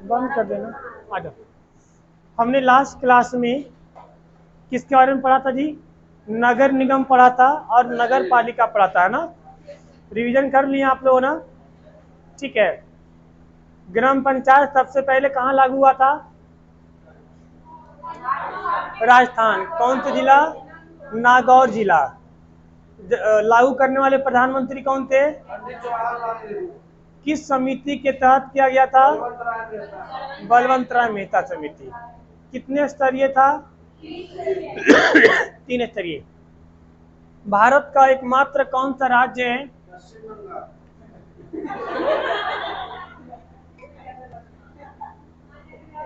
बंद कर देना। आ जाओ। हमने लास्ट क्लास में किसके बारे में पढ़ा था जी? नगर निगम पढ़ा था और नगर पालिका पढ़ा था, है ना? रिवीजन कर लिए आप लोगों ने? ठीक है। ग्राम पंचायत सबसे पहले कहाँ लागू हुआ था? राजस्थान। कौन सा जिला? नागौर जिला। लागू करने वाले प्रधानमंत्री कौन थे? किस समिति के तहत किया गया था? बलवंत राय मेहता समिति। कितने स्तरीय था? 3 स्तरीय। भारत का एकमात्र कौन सा राज्य है?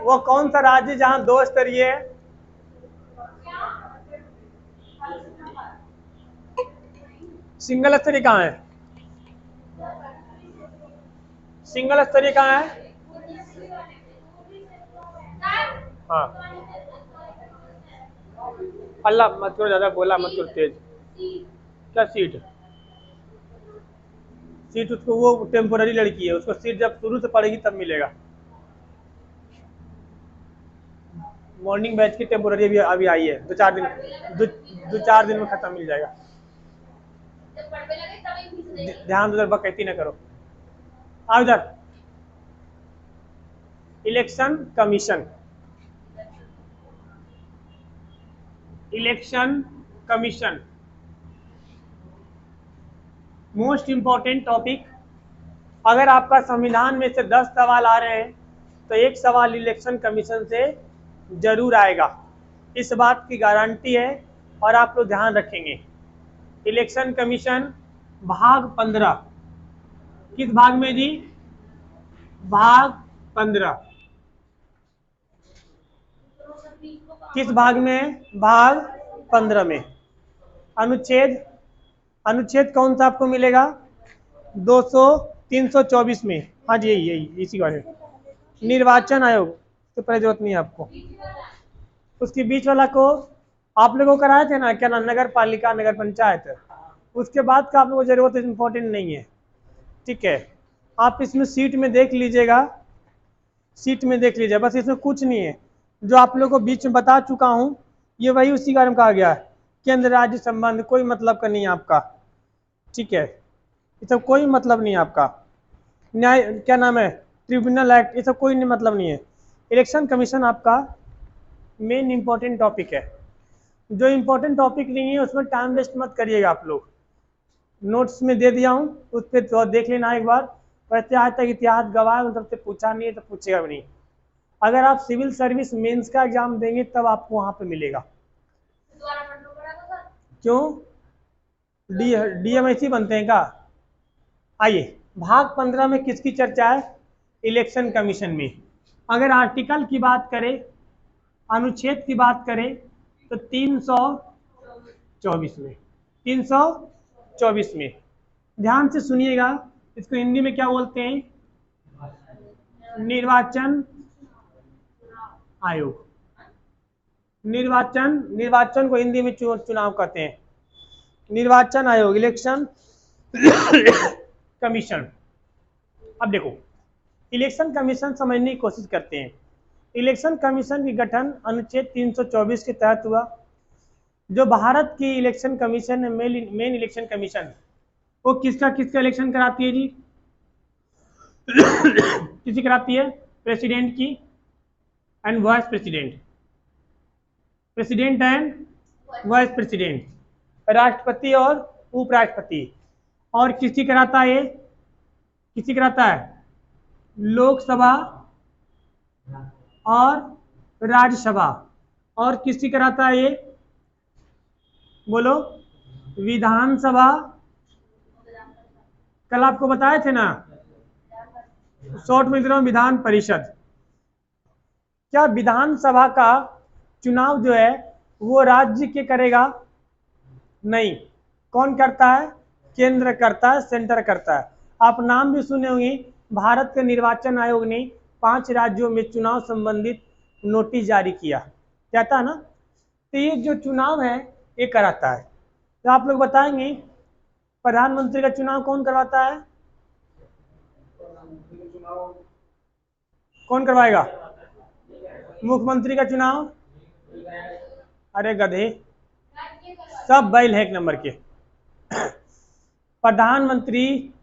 वो कौन सा राज्य जहां 2 स्तरीय है? सिंगल स्तरीय कहाँ है? सिंगल स्तरीय कहाँ है? हाँ, अल्लाह मत करो, ज्यादा बोला मत करो तेज। क्या सीट? सीट उसको, वो टेम्पोररी लड़की है, उसको सीट जब शुरू से पड़ेगी तब मिलेगा। मॉर्निंग बैच की टेम्पोररी अभी आई है, 2-4 दिन में खत्म मिल जाएगा। ध्यान उधर बकैती ना करो। आओ इधर। Election commission. Election commission most important topic. अगर आपका संविधान में से 10 सवाल आ रहे हैं तो एक सवाल इलेक्शन कमीशन से जरूर आएगा, इस बात की गारंटी है और आप लोग ध्यान रखेंगे। इलेक्शन कमीशन भाग 15। किस भाग में जी? भाग 15। किस भाग में? भाग 15 में। अनुच्छेद अनुच्छेद कौन सा आपको मिलेगा? 200 324 में। हाँ जी, यही यही इसी बारे में। निर्वाचन आयोग तो पहले जरूरत नहीं है आपको। उसके बीच वाला को आप लोगों को कराए थे ना, क्या ना, नगर पालिका नगर पंचायत। उसके बाद का आप लोगों को जरूरत इंपॉर्टेंट नहीं है। ठीक है, आप इसमें सीट में देख लीजिएगा, सीट में देख लीजिए, बस इसमें कुछ नहीं है। जो आप लोगों को बीच में बता चुका हूँ ये वही उसी बारे में कहा गया है। केंद्र राज्य संबंध कोई मतलब का नहीं है आपका। ठीक है, ये सब कोई मतलब नहीं है आपका। न्याय क्या नाम है, ट्रिब्यूनल एक्ट, ये सब कोई नहीं मतलब नहीं है। इलेक्शन कमीशन आपका मेन इंपॉर्टेंट टॉपिक है। जो इंपॉर्टेंट टॉपिक नहीं है उसमें टाइम वेस्ट मत करिएगा आप लोग। नोट्स में दे दिया हूँ, उस पर तो देख लेना एक बार। वैसे आज तक इतिहास गवाह उन सबसे पूछा नहीं है तो पूछेगा भी नहीं। अगर आप सिविल सर्विस मेंस का एग्जाम देंगे तब आपको वहां पे मिलेगा। क्यों? डीएमएससी बनते हैं क्या? आइए, भाग 15 में किसकी चर्चा है? इलेक्शन कमीशन में। अगर आर्टिकल की बात करें, अनुच्छेद की बात करें तो 324 में। 324 में ध्यान से सुनिएगा। इसको हिंदी में क्या बोलते हैं? निर्वाचन आयोग। निर्वाचन को हिंदी में चुनाव कहते हैं। निर्वाचन आयोग, इलेक्शन कमीशन। अब देखो, इलेक्शन कमीशन समझने की कोशिश करते हैं। इलेक्शन कमीशन की गठन अनुच्छेद 324 के तहत हुआ। जो भारत की इलेक्शन कमीशन है, मेन इलेक्शन कमीशन, वो किसका इलेक्शन कराती है जी? किसी कराती है? प्रेसिडेंट की and vice president. President and vice president, राष्ट्रपति और उपराष्ट्रपति। और किसी कराता है? किसी कराता है? लोकसभा और राज्यसभा। और किसी कराता है ये? बोलो। विधानसभा। कल आपको बताए थे ना, शॉर्ट में दे रहा हूं, विधान परिषद। क्या विधानसभा का चुनाव जो है वो राज्य के करेगा? नहीं। कौन करता है? केंद्र करता है, सेंटर करता है। आप नाम भी सुने होंगे, भारत के निर्वाचन आयोग ने 5 राज्यों में चुनाव संबंधित नोटिस जारी किया। क्या था ना? तो ये जो चुनाव है ये कराता है। तो आप लोग बताएंगे प्रधानमंत्री का चुनाव कौन करवाता है? कौन करवाएगा? मुख्यमंत्री का चुनाव? अरे गधे, सब बैल है एक नंबर के। प्रधानमंत्री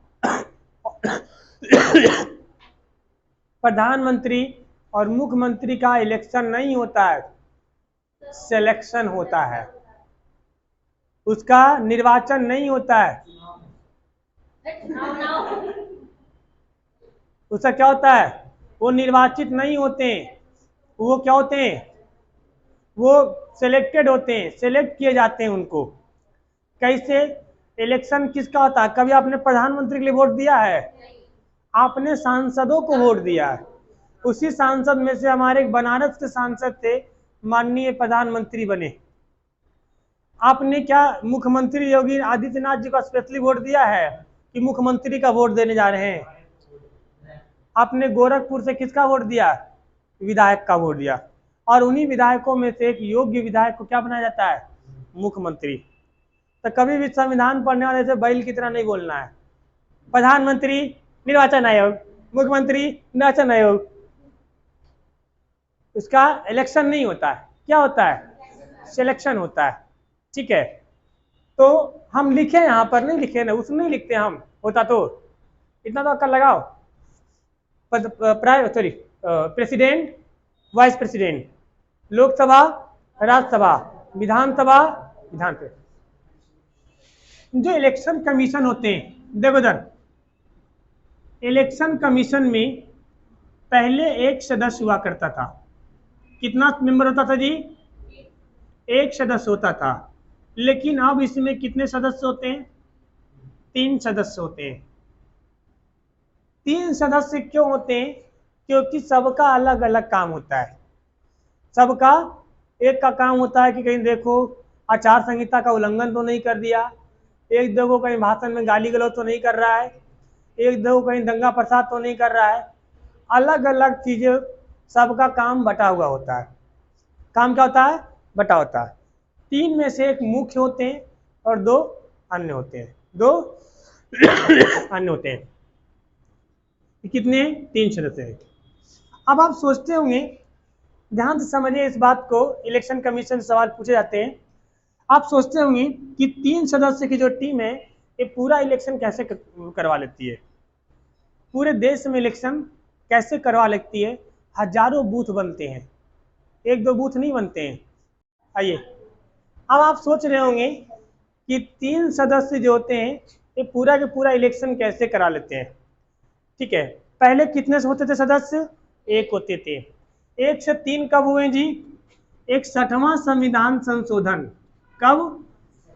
प्रधानमंत्री और मुख्यमंत्री का इलेक्शन नहीं होता है, सिलेक्शन होता है। उसका निर्वाचन नहीं होता है। उसका क्या होता है? वो निर्वाचित नहीं होते हैं, वो क्या होते हैं? वो सिलेक्टेड होते हैं, सिलेक्ट किए जाते हैं उनको। कैसे? इलेक्शन किसका होता है? कभी आपने प्रधानमंत्री के लिए वोट दिया है? आपने सांसदों को वोट दिया है। उसी सांसद में से हमारे बनारस के सांसद थे, माननीय प्रधानमंत्री बने। आपने क्या मुख्यमंत्री योगी आदित्यनाथ जी को स्पेशली वोट दिया है कि मुख्यमंत्री का वोट देने जा रहे हैं? आपने गोरखपुर से किसका वोट दिया? विधायक का वोट दिया। और उन्हीं विधायकों में से एक योग्य विधायक को क्या बनाया जाता है? मुख्यमंत्री। तो कभी भी संविधान पढ़ने वाले से बैल की तरह नहीं बोलना है। प्रधानमंत्री, निर्वाचन आयोग, मुख्यमंत्री, निर्वाचन आयोग। उसका इलेक्शन नहीं होता है, क्या होता है? सिलेक्शन होता है। ठीक है, तो हम लिखे यहाँ पर नहीं लिखे ना, उसमें नहीं लिखते हम, होता तो इतना तो अक्ल लगाओ। Sorry, president, vice president, Lok Sabha, Rajya Sabha, Vidhan Sabha, Vidhan Parishad. जो इलेक्शन कमीशन होते हैं, देखो इधर, इलेक्शन कमीशन में पहले एक सदस्य हुआ करता था। कितना मेंबर होता था जी? एक सदस्य होता था। लेकिन अब इसमें कितने सदस्य होते हैं? 3 सदस्य होते हैं। 3 सदस्य क्यों होते हैं? क्योंकि सबका अलग अलग काम होता है। सबका, एक का काम होता है कि कहीं देखो आचार संहिता का उल्लंघन तो नहीं कर दिया, एक दो को कहीं भाषण में गाली गलौज तो नहीं कर रहा है, एक दो कहीं दंगा प्रसाद तो नहीं कर रहा है। अलग अलग चीजें, सबका काम बटा हुआ होता है। काम क्या होता है? बटा होता है। 3 में से एक मुख्य होते हैं और 2 अन्य होते हैं, 2 अन्य होते हैं। कितने? 3 सदस्य हैं। अब आप सोचते होंगे, ध्यान से समझिए इस बात को, इलेक्शन कमीशन से सवाल पूछे जाते हैं। आप सोचते होंगे कि 3 सदस्य की जो टीम है ये पूरा इलेक्शन कैसे करवा लेती है? पूरे देश में इलेक्शन कैसे करवा लेती है? हजारों बूथ बनते हैं, 1-2 बूथ नहीं बनते हैं। आइए, अब आप सोच रहे होंगे कि 3 सदस्य जो होते हैं ये पूरा के पूरा इलेक्शन कैसे करा लेते हैं। ठीक है, पहले कितने होते थे सदस्य? 1 होते थे। 1 से 3 कब हुए जी? 61वां संविधान संशोधन। कब?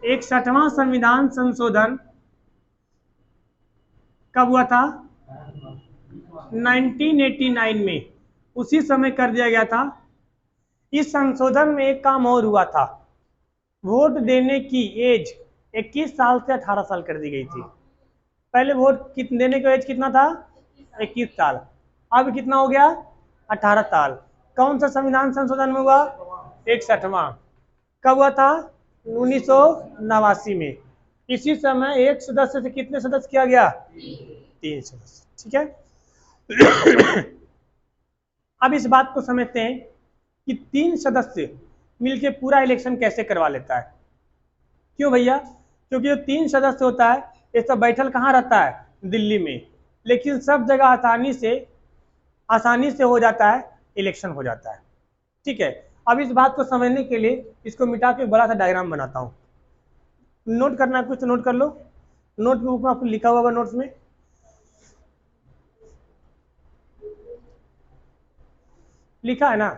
61वां संविधान संशोधन कब हुआ था? 1989 में, उसी समय कर दिया गया था। इस संशोधन में एक काम और हुआ था, वोट देने की एज 21 साल से 18 साल कर दी गई थी। पहले वोट देने की एज कितना था? 21 साल। अब कितना हो गया? 18 साल। कौन सा संविधान संशोधन में हुआ? 61वां। कब हुआ था? 1989 में। इसी समय एक सदस्य से कितने सदस्य किया गया? 3 सदस्य। ठीक है, अब इस बात को समझते हैं कि 3 सदस्य मिलके पूरा इलेक्शन कैसे करवा लेता है। क्यों भैया? क्योंकि जो 3 सदस्य होता है ये सब बैठल कहाँ रहता है? दिल्ली में। लेकिन सब जगह आसानी से हो जाता है, इलेक्शन हो जाता है। ठीक है, अब इस बात को समझने के लिए इसको मिटा के बड़ा सा डायग्राम बनाता हूँ। नोट करना है कुछ तो नोट कर लो, नोटबुक में आपको लिखा हुआ होगा, नोट्स में लिखा है ना?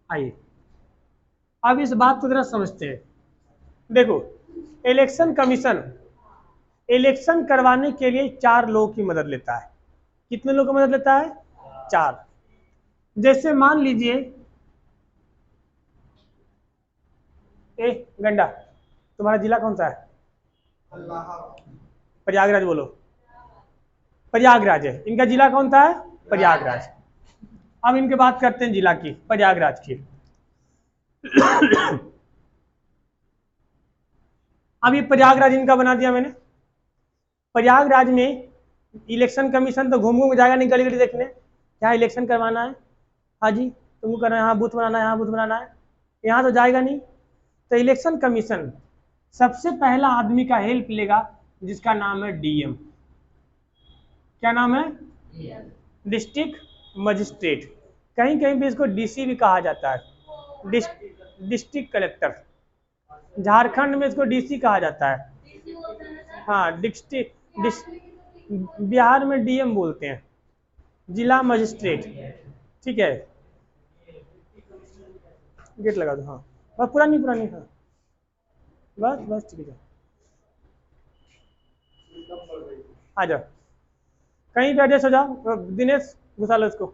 आइए, अब इस बात को जरा समझते हैं। देखो, इलेक्शन कमीशन इलेक्शन करवाने के लिए 4 लोगों की मदद लेता है। कितने लोगों की मदद लेता है? 4। जैसे मान लीजिए, गंडा, तुम्हारा जिला कौन सा है? प्रयागराज बोलो। प्रयागराज है, इनका जिला कौन सा है? प्रयागराज। अब इनके बात करते हैं जिला की, प्रयागराज की। अब ये प्रयागराज इनका बना दिया मैंने। प्रयागराज में इलेक्शन कमीशन तो घूम घूम जाएगा नहीं गली गली देखने, यहाँ इलेक्शन करवाना है, हाँ जी तुमको करना है, यहाँ बूथ बनाना है, यहाँ बूथ बनाना है, यहाँ तो जाएगा नहीं। तो इलेक्शन कमीशन सबसे पहला आदमी का हेल्प लेगा जिसका नाम है डीएम। क्या नाम है? District magistrate. कहीं कहीं पे इसको डीसी भी कहा जाता है, डिस्ट्रिक्ट कलेक्टर। झारखंड में इसको डीसी कहा जाता है, हाँ बिहार में डीएम बोलते हैं, जिला मजिस्ट्रेट। ठीक है, गेट लगा दो। हाँ बस पुरानी हाँ बस बस ठीक है, आ जाओ कहीं पे एडजस्ट हो जाओ। दिनेश घुसा लो इसको।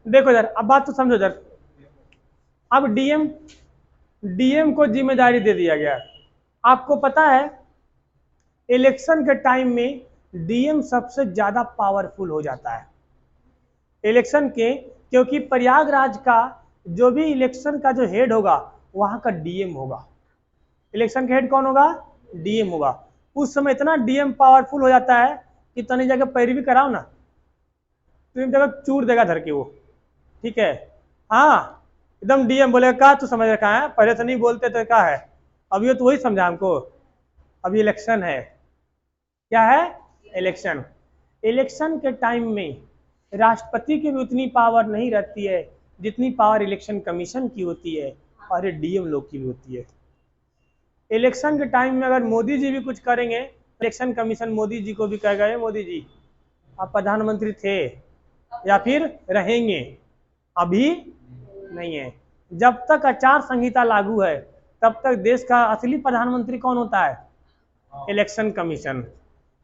देखो यार अब बात तो समझो यार, अब डीएम को जिम्मेदारी दे दिया गया। आपको पता है इलेक्शन के टाइम में डीएम सबसे ज्यादा पावरफुल हो जाता है इलेक्शन के, क्योंकि प्रयागराज का जो भी इलेक्शन का जो हेड होगा वहां का डीएम होगा। इलेक्शन का हेड कौन होगा? डीएम होगा। उस समय इतना डीएम पावरफुल हो जाता है कि तनी जगह पैरवी कराओ ना तो एक जगह चूर देगा धर के वो। ठीक है, हाँ एकदम डीएम बोलेगा का तू समझ रखा है, पहले तो नहीं बोलते तो क्या है, अभी तो वही समझा हमको। अभी इलेक्शन है, क्या है? इलेक्शन। इलेक्शन के टाइम में राष्ट्रपति की भी उतनी पावर नहीं रहती है जितनी पावर इलेक्शन कमीशन की होती है और डीएम लोग की भी होती है। इलेक्शन के टाइम में अगर मोदी जी भी कुछ करेंगे, इलेक्शन कमीशन मोदी जी को भी कहेगा ये मोदी जी आप प्रधानमंत्री थे या फिर रहेंगे, अभी नहीं है। जब तक आचार संहिता लागू है तब तक देश का असली प्रधानमंत्री कौन होता है? Election commission.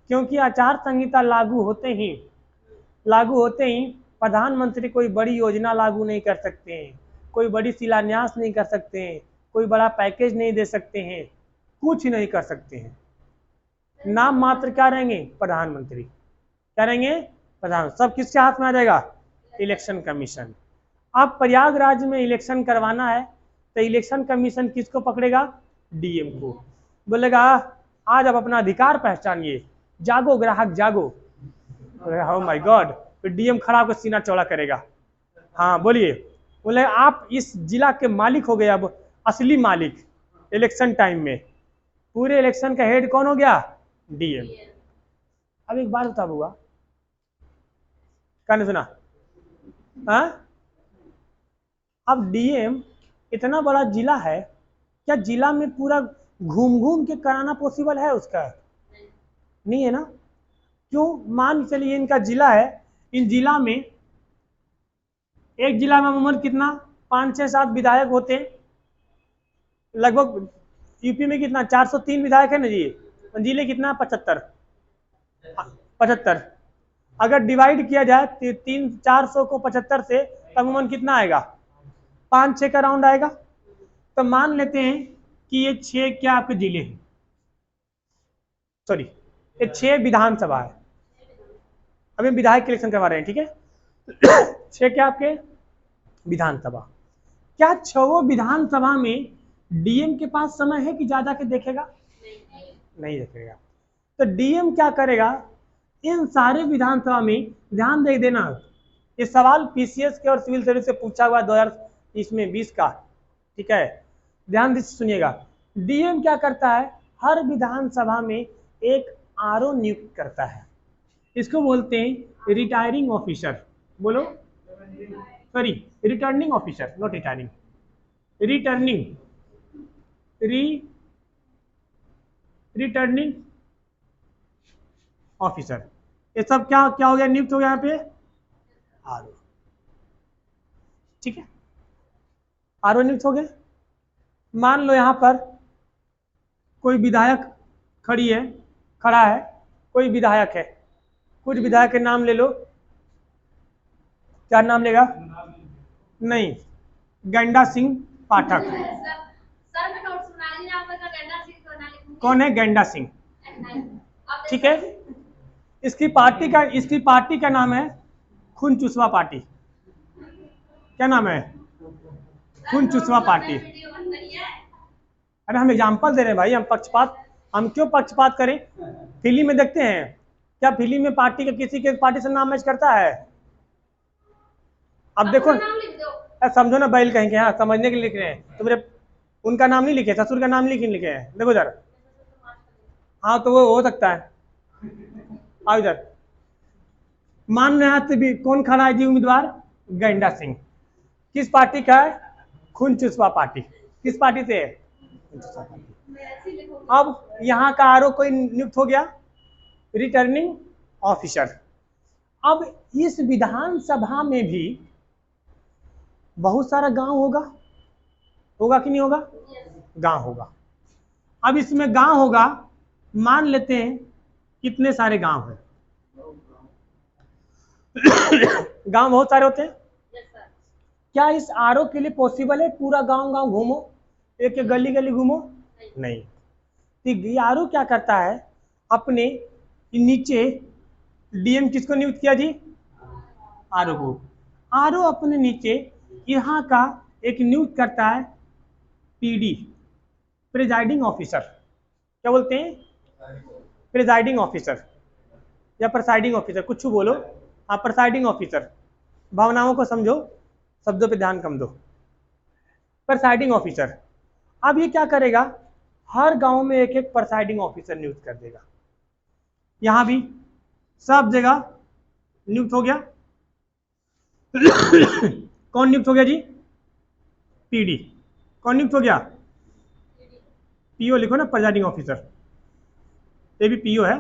क्योंकि आचार संहिता लागू होते ही प्रधानमंत्री कोई बड़ी योजना लागू नहीं कर सकते हैं, कोई बड़ी शिलान्यास नहीं कर सकते हैं, कोई बड़ा पैकेज नहीं दे सकते हैं, कुछ नहीं कर सकते हैं। नाम मात्र क्या रहेंगे? प्रधानमंत्री। क्या रहेंगे? प्रधान। सब किसके हाथ में आ जाएगा? Election commission. अब प्रयागराज में इलेक्शन करवाना है तो इलेक्शन कमीशन किसको पकड़ेगा? डीएम को। बोलेगा आज आप अपना अधिकार पहचानिए, जागो ग्राहक जागो। ओह माय गॉड, फिर डीएम खड़ा होकर सीना चौड़ा करेगा। हाँ बोलिए। बोले आप इस जिला के मालिक हो गए, अब असली मालिक इलेक्शन टाइम में। पूरे इलेक्शन का हेड कौन हो गया? डीएम। अब एक बात बता बुआ, क्या नहीं सुना? हाँ अब डीएम इतना बड़ा जिला है, क्या जिला में पूरा घूम घूम के कराना पॉसिबल है उसका? नहीं है ना। क्यों? मान चलिए इनका जिला है, इन जिला में एक जिला में अमूमन कितना 5-6-7 विधायक होते हैं लगभग। यूपी में कितना 403 विधायक है ना जी, जिले कितना 75। अगर डिवाइड किया जाए 400 को 75 से तो अमूमन कितना आएगा? 5-6 का राउंड आएगा। तो मान लेते हैं कि ये 6 क्या आपके जिले हैं, सॉरी ये 6 विधानसभा है। अभी विधायक के इलेक्शन करवा रहे हैं, ठीक है। 6 क्या आपके विधानसभा। क्या 6 विधानसभा में डीएम के पास समय है कि ज्यादा के देखेगा? नहीं देखेगा। तो डीएम क्या करेगा? इन सारे विधानसभा में ध्यान दे देना, ये सवाल पीसीएस के और सिविल सर्विस से पूछा हुआ 2020 का, ठीक है, ध्यान से सुनिएगा। डीएम क्या करता है? हर विधानसभा में एक आरओ नियुक्त करता है, इसको बोलते हैं रिटायरिंग ऑफिसर। बोलो, sorry returning officer, not retiring, returning officer. ये सब क्या क्या हो गया? नियुक्त हो गया यहाँ पे आरओ। ठीक है, आरओ नियुक्त हो गए। मान लो यहाँ पर कोई विधायक खड़ा है, कोई विधायक है, कुछ विधायक के नाम ले लो। क्या नाम लेगा? नहीं, गंडा सिंह पाठक। कौन है गंडा सिंह? ठीक है, इसकी पार्टी का नाम है खून चुसवा पार्टी। क्या नाम है? खून चुसवा पार्टी। अरे हम एग्जाम्पल दे रहे हैं भाई, हम क्यों पक्षपात करें? फिल्म में देखते हैं क्या, फिल्म में पार्टी का किसी के पार्टी से नाम मैच करता है? अब देखो समझो ना, बैल कहेंगे, हाँ समझने के लिए लिख रहे हैं तो मेरे उनका नाम नहीं लिखे, ससुर का नाम लिखे हैं, देखो जरा। हाँ तो वो हो सकता है। आओ इधर, मान रहे हैं भी कौन खड़ा है जी उम्मीदवार? गैंडा सिंह। किस पार्टी का है? खून चुसवा पार्टी। किस पार्टी से है? अब यहाँ का आरओ कोई नियुक्त हो गया, रिटर्निंग ऑफिसर। अब इस विधानसभा में भी बहुत सारा गांव होगा, होगा कि नहीं होगा? गांव होगा। अब इसमें गांव होगा, मान लेते हैं कितने सारे गांव हैं? गांव बहुत सारे होते हैं। क्या इस आरओ के लिए पॉसिबल है पूरा गांव गांव घूमो, एक एक गली गली घूमो? नहीं। तो आरओ क्या करता है, अपने नीचे डीएम किसको नियुक्त किया जी? आरओ को। आरओ अपने नीचे यहाँ का एक नियुक्त करता है पीडी, प्रिजाइडिंग ऑफिसर। क्या बोलते हैं? प्रिजाइडिंग ऑफिसर या प्रिसाइडिंग ऑफिसर, कुछ बोलो। हाँ प्रिसाइडिंग ऑफिसर, भावनाओं को समझो, शब्दों पे ध्यान कम दो। Presiding officer. अब ये क्या करेगा, हर गांव में एक एक प्रिसाइडिंग ऑफिसर नियुक्त कर देगा। यहां भी सब जगह नियुक्त हो गया। कौन नियुक्त हो गया जी? पीडी। कौन नियुक्त हो गया? पीओ लिखो ना, प्रिजाइडिंग ऑफिसर, ये भी पीओ है।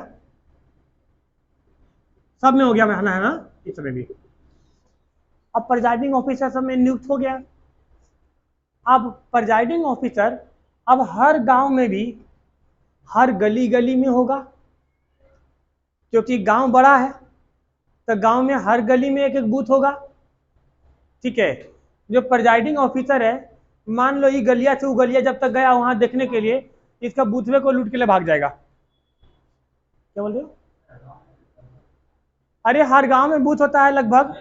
सब में हो गया है ना, इसमें भी। अब प्रिजाइडिंग ऑफिसर सब में नियुक्त हो गया। अब प्रिजाइडिंग ऑफिसर अब हर गांव में भी, हर गली गली में होगा, क्योंकि गांव बड़ा है तो गांव में हर गली में एक एक बूथ होगा। ठीक है, जो प्रिजाइडिंग ऑफिसर है, मान लो ये गलिया से वो गलिया जब तक गया वहां देखने के लिए, इसका बूथवे को लूट के लिए भाग जाएगा। क्या बोल रहे हो? अरे हर गांव में बूथ होता है लगभग,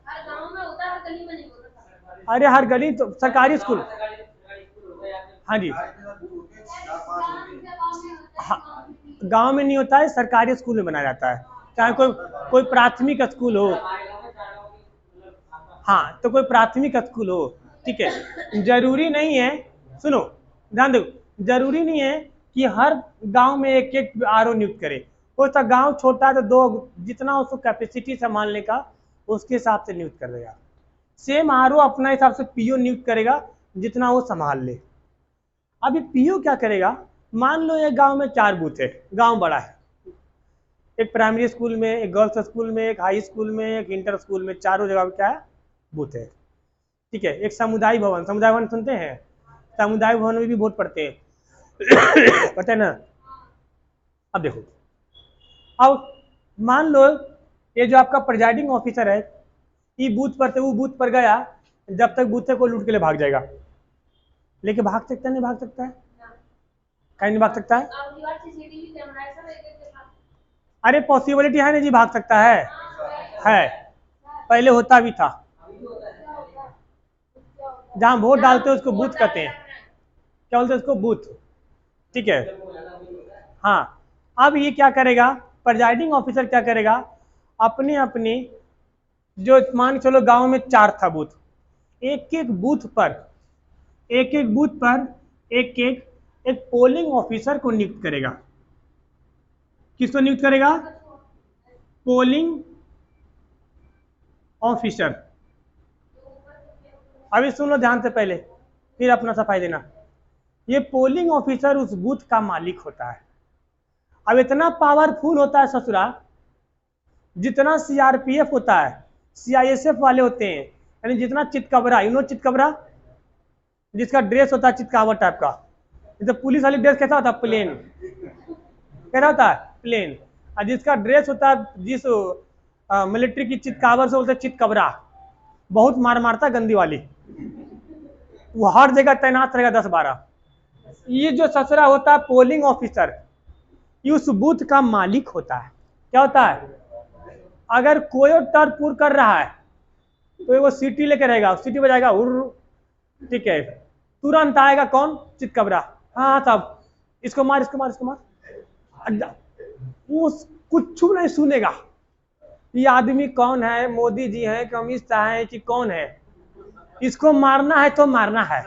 हर गांव में होता है, हर गली में नहीं होता। अरे हर गली तो सरकारी स्कूल, हाँ जी, हाँ, गांव में नहीं होता है, सरकारी स्कूल में बनाया जाता है। चाहे कोई प्राथमिक स्कूल हो, हाँ तो कोई प्राथमिक स्कूल हो, ठीक है। जरूरी नहीं है, सुनो ध्यान दो, जरूरी नहीं है कि हर गांव में एक एक आरओ नियुक्त करे। कोई सा गांव छोटा है तो दो, जितना उसको कैपेसिटी संभालने का उसके हिसाब से नियुक्त कर देगा। सेम आरओ अपना हिसाब से पीओ नियुक्त करेगा जितना वो संभाल ले। अभी पीओ क्या करेगा, मान लो एक गांव में 4 बूथ है, गांव बड़ा है, एक प्राइमरी स्कूल में, एक गर्ल्स स्कूल में, एक हाई स्कूल में, एक इंटर स्कूल में, चारों जगह क्या है? बूथ है। ठीक है, एक समुदाय भवन, समुदाय भवन सुनते हैं? समुदाय भवन में भी वोट पड़ते हैं पता है ना। अब देखो, अब मान लो ये जो आपका प्रिजाइडिंग ऑफिसर है, ये बूथ पर से वो बूथ पर गया, जब तक बूथ को लूट के लिए भाग जाएगा। लेके भाग सकता है? नहीं भाग सकता है? कहीं नहीं भाग सकता है। अरे पॉसिबिलिटी है ना जी, भाग सकता है, पहले होता भी था। जहां वोट डालते हैं उसको बूथ कहते हैं। क्या बोलते हैं उसको? बूथ। ठीक है, हाँ। अब ये क्या करेगा, प्रिजाइडिंग ऑफिसर क्या करेगा, अपने अपने जो मान चलो गांव में 4 था बूथ, एक एक बूथ पर एक पोलिंग ऑफिसर को नियुक्त करेगा। किसको नियुक्त करेगा? Polling officer. अभी सुन लो ध्यान से पहले, फिर अपना सफाई देना। ये पोलिंग ऑफिसर उस बूथ का मालिक होता है। अब इतना पावरफुल होता है ससुरा, जितना सीआरपीएफ होता है, सीआईएसएफ वाले होते हैं, यानी जितना चितकबरा, चितकबरा जिसका ड्रेस होता है चितकावर टाइप का, जैसे पुलिस वाली ड्रेस कैसा होता है? प्लेन। कैसा होता है? प्लेन। और जिसका ड्रेस होता है, जिस मिलिट्री की चितकावर से बोलते चितकबरा, बहुत मार मारता गंदी वाली, वो हर जगह तैनात रहेगा 10-12। ये जो ससुरा होता है पोलिंग ऑफिसर, ये उस बूथ का मालिक होता है। क्या होता है? अगर कोई टर्न पूर कर रहा है तो वो सीटी लेके रहेगा, सीटी बजाएगा, ठीक है, तुरंत आएगा कौन? चितकबरा, हाँ साहब, इसको मार, इसको मार, इसको मार। वो कुछ नहीं सुनेगा, ये आदमी कौन है, मोदी जी हैं कि अमित शाह है कि कौन है, इसको मारना है तो मारना है।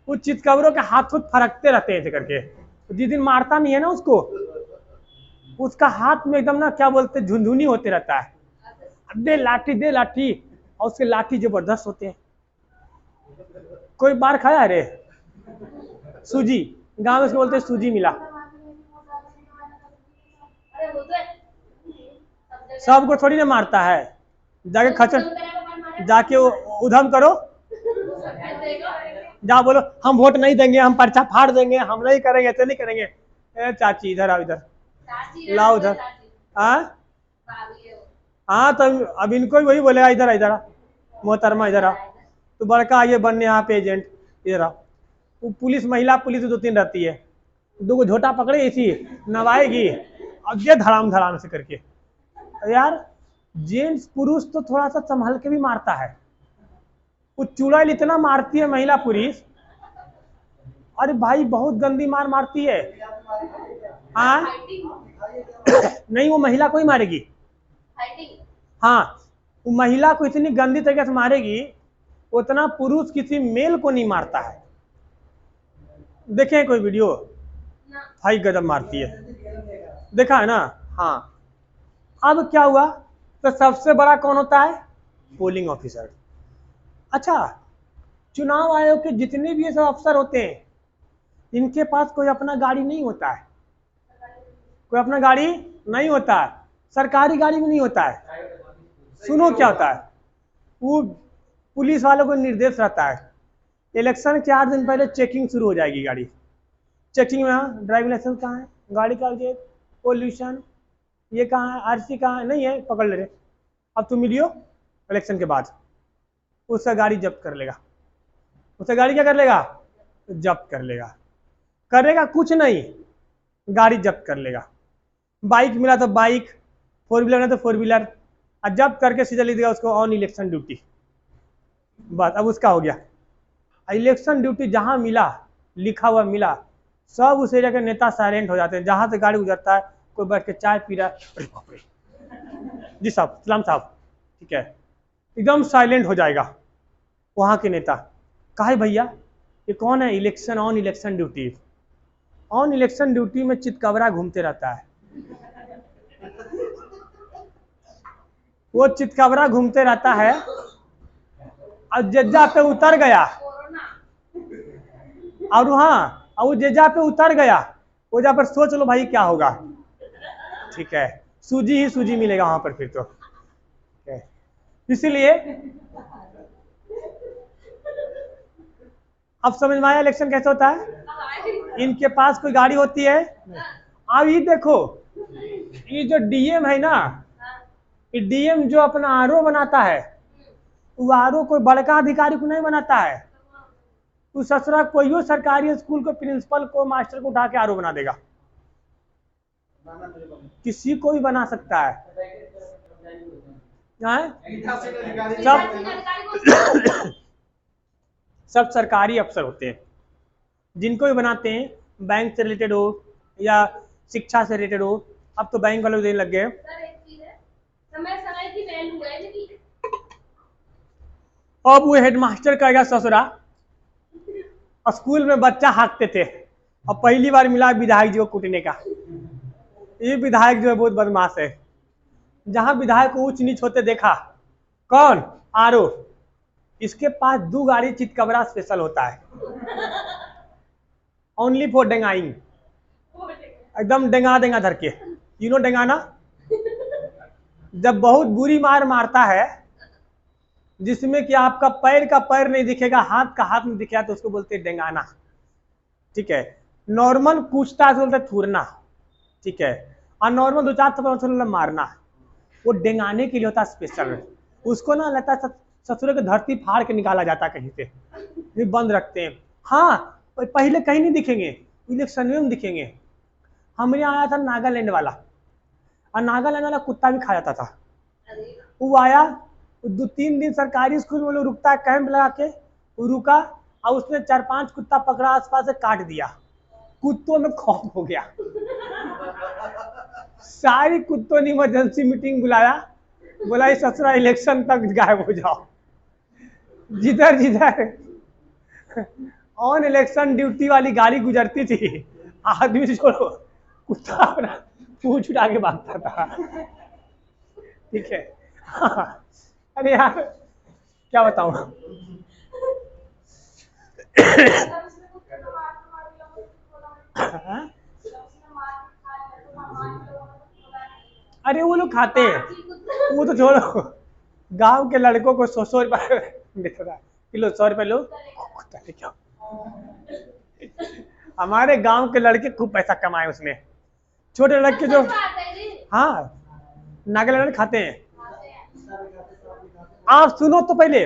वो चितकबरों के हाथ फरकते रहते हैं ऐसे करके, जिस दिन मारता नहीं है ना उसको, उसका हाथ में एकदम ना क्या बोलते झुनझुनी होते रहता है, दे लाठी दे लाठी, और उसके लाठी जबरदस्त होते हैं। कोई बार खाया रे सूजी, गांव में उसको बोलते हैं सूजी मिला। अरे वो तो है। सब जगह सबको थोड़ी ना मारता है, जाके खचर, जाके उधम करो, देखो जा बोलो हम वोट नहीं देंगे, हम पर्चा फाड़ देंगे, हम नहीं करेंगे, ऐसे नहीं करेंगे। ए चाची इधर आओ, इधर चाची लाओ उधर। हाँ भाभी है वो। हाँ, तो अब इनको भी वही बोलेगा, इधर आ, इधर आ मोहतरमा, इधर आ, तो बड़का आइए बनने यहाँ पे एजेंट, इधर आ। वो पुलिस, महिला पुलिस 2-3 रहती है, 2 झोटा पकड़े इसी नवाएगी, अब ये धड़ाम धड़ाम से करके। यार जेंट्स पुरुष तो थोड़ा सा संभल के भी मारता है, वो चुड़ैल इतना मारती है महिला पुलिस, अरे भाई बहुत गंदी मार मारती है। हाँ नहीं, वो महिला को ही मारेगी। फाइटिंग। हाँ, वो महिला को इतनी गंदी तरीके से मारेगी, उतना पुरुष किसी मेल को नहीं मारता है। देखे कोई वीडियो, ना भाई गजब मारती है, देखा है ना। हाँ, अब क्या हुआ, तो सबसे बड़ा कौन होता है, पोलिंग ऑफिसर। अच्छा, चुनाव आयोग के जितने भी ये सब अफसर होते हैं, इनके पास कोई अपना गाड़ी नहीं होता है, कोई अपना गाड़ी नहीं होता है, सरकारी गाड़ी भी नहीं होता है। सुनो क्या होता है, वो पुलिस वालों को निर्देश रहता है, इलेक्शन के 8 दिन पहले चेकिंग शुरू हो जाएगी गाड़ी। चेकिंग में ड्राइविंग लाइसेंस कहाँ है, गाड़ी का कागज, पोल्यूशन, ये कहाँ है, आरसी कहाँ है, नहीं है, पकड़ ले रहे, अब तुम मिलियो। इलेक्शन के बाद उसका गाड़ी जब्त कर लेगा, उसका गाड़ी क्या कर लेगा, जब्त कर लेगा। करेगा कुछ नहीं, गाड़ी जब्त कर लेगा। बाइक मिला तो बाइक, 4 व्हीलर है तो 4 व्हीलर, और जब्त करके सीधा लिख देगा उसको ऑन इलेक्शन ड्यूटी। बस अब उसका हो गया। इलेक्शन ड्यूटी जहां मिला, लिखा हुआ मिला, सब उस एरिया के नेता साइलेंट हो जाते हैं। जहां से गाड़ी गुजरता है, कोई बैठ के चाय पी रहा है, अरे बाप रे, जी साहब, सलाम साहब, ठीक है, एकदम साइलेंट हो जाएगा वहां के नेता। कहा भैया ये कौन है, election, on election duty. On election duty में चितकबरा घूमते रहता है, वो चितकबरा घूमते रहता है, और जज्जा पे उतर गया, कोरोना। और वहाँ और वो जज्जा पे उतर गया, वो जहाँ पर सोच लो भाई क्या होगा, ठीक है, सूजी ही सूजी मिलेगा वहां पर फिर तो, ठीक है। इसीलिए अब समझ में आया इलेक्शन कैसे होता है। इनके पास कोई गाड़ी होती है। अब ये देखो, ये जो डीएम है ना, ये डीएम जो अपना आरओ बनाता है, वो आरओ कोई बड़का अधिकारी को नहीं बनाता है, तो ससुरा कोई सरकारी स्कूल को प्रिंसिपल को मास्टर को उठा के आरओ बना देगा, किसी को भी बना सकता है। सब सरकारी अफसर होते हैं, जिनको भी बनाते हैं, बैंक से रिलेटेड हो या शिक्षा से रिलेटेड हो। अब तो बैंक वाले देने लग गए। सर एक चीज है, समय समय की वैल्यू है लेकिन अब वो हेडमास्टर कहेगा ससुरा, स्कूल में बच्चा हाँकते थे, अब पहली बार मिला विधायक जी को कूटने का। ये विधायक जो है बहुत बदमाश है, जहां विधायक को ऊंच नीच होते देखा, कौन, आरओ, इसके पास 2 गाड़ी चितकबरा स्पेशल होता है, ओनली फॉर डेंगाइंग, एकदम डेंगा डेंगा धर के, यू नो डेंगाना। जब बहुत बुरी मार मारता है, जिसमें कि आपका पैर का पैर नहीं दिखेगा, हाथ का हाथ नहीं दिखेगा, तो उसको बोलते हैं डेंगाना, ठीक है। नॉर्मल पूछताछ बोलते हैं थूरना, ठीक है, और नॉर्मल 2-4 थप्पड़ मारना, वो डेंगाने के लिए होता है स्पेशल। उसको ना लगता है ससुर की धरती फाड़ के निकाला जाता है कहीं से, भी बंद रखते हैं। हाँ, पहले कहीं नहीं दिखेंगे, इलेक्शन में दिखेंगे। हमारे यहाँ आया था नागालैंड वाला, और नागालैंड वाला कुत्ता भी खा जाता था। वो आया, 2-3 दिन सरकारी स्कूल में लोग रुकता है, कैंप लगा के, वो रुका, और उसने 4-5 कुत्ता पकड़ा, आसपास से काट दिया। कुत्तों में खौफ हो गया, सारी कुत्तों ने इमरजेंसी मीटिंग बुलाया, बोला इस ससुरा इलेक्शन तक गायब हो जाओ। जिधर जिधर ऑन इलेक्शन ड्यूटी वाली गाड़ी गुजरती थी, आदमी छोड़ो कुत्ता अपना पूंछ उठा के भागता था। ठीक है। हाँ। अरे यार क्या बताऊं। अरे वो लोग खाते हैं, वो तो छोड़ो। गांव के लड़कों को 100 रुपए देता था किलो, 100 रुपए लो कुत्ता लेके आओ। हमारे गांव के लड़के खूब पैसा कमाए उसमें, छोटे लड़के जो, हाँ नागालैंड लड़के खाते हैं। आप सुनो तो पहले,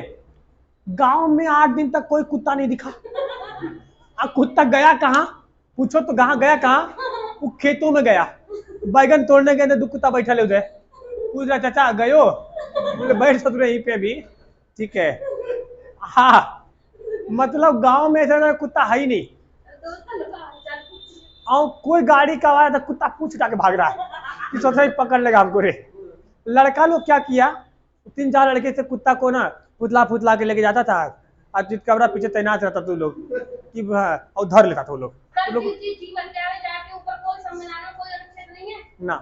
गांव में 8 दिन तक कोई कुत्ता नहीं दिखा। अब कुत्ता गया कहाँ पूछो तो, कहाँ गया कहाँ, वो खेतों में गया, बैगन तोड़ने गए, 2 कुत्ता बैठा ले उधर, पूछ रहा चाचा गयो, बोले बैठ सकते यहीं पे भी। ठीक है। हाँ मतलब गांव में ऐसा कुत्ता है ही नहीं, और कोई गाड़ी का आवाज था कुत्ता पूछ उठा के भाग रहा है कि सोच रहा पकड़ लेगा हमको रे। लड़का लोग क्या किया, 3-4 लड़के से कुत्ता को ना फुतला फुतला के लेके जाता था, और चितकबरा पीछे तैनात रहता था लोग कि और धर लेता था वो लोग ना।